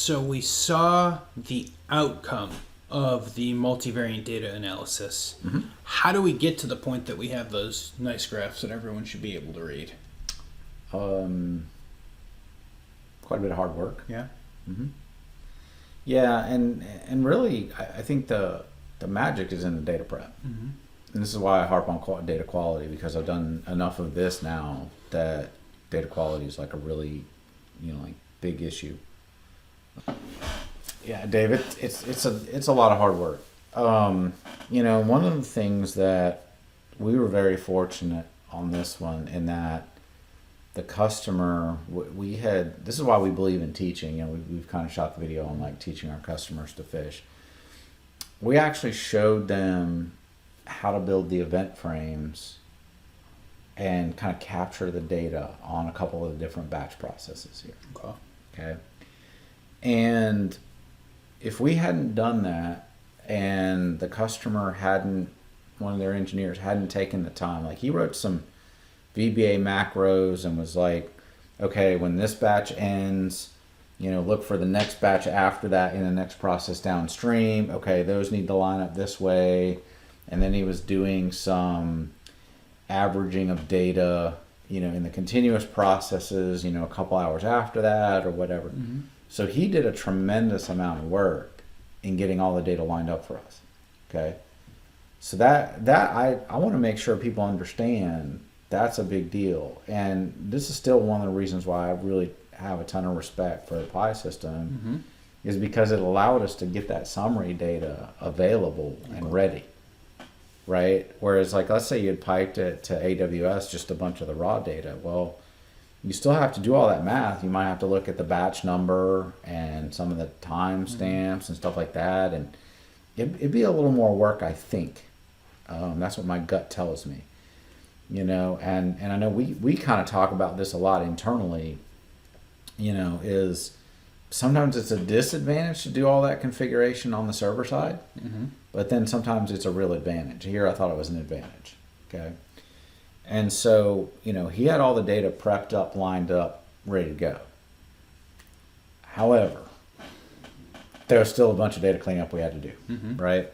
So we saw the outcome of the multivariate data analysis. How do we get to the point that we have those nice graphs that everyone should be able to read? Quite a bit of hard work. Yeah. Yeah, and really, I think the magic is in the data prep. And this is why I harp on data quality, because I've done enough of this now that data quality is like a really, like big issue. Yeah, David, it's a lot of hard work. One of the things that we were very fortunate on this one in that the customer, this is why we believe in teaching. We've kind of shot the video on like teaching our customers to fish. We actually showed them how to build the event frames and kind of capture the data on a couple of the different batch processes here. Okay. And if we hadn't done that and the customer one of their engineers hadn't taken the time, like he wrote some VBA macros and was like, okay, when this batch ends, look for the next batch after that in the next process downstream. Okay, those need to line up this way. And then he was doing some averaging of data, in the continuous processes, a couple hours after that or whatever. So he did a tremendous amount of work in getting all the data lined up for us. Okay. So that I want to make sure people understand that's a big deal. And this is still one of the reasons why I really have a ton of respect for the PI system is because it allowed us to get that summary data available and ready. Right? Whereas like, let's say you had piped it to AWS, just a bunch of the raw data. Well, you still have to do all that math. You might have to look at the batch number and some of the time stamps and stuff like that. And it'd be a little more work, I think. That's what my gut tells me. And I know we kind of talk about this a lot internally, is sometimes it's a disadvantage to do all that configuration on the server side, but then sometimes it's a real advantage. Here I thought it was an advantage, okay? And so, he had all the data prepped up, lined up, ready to go. However, there was still a bunch of data cleanup we had to do, right?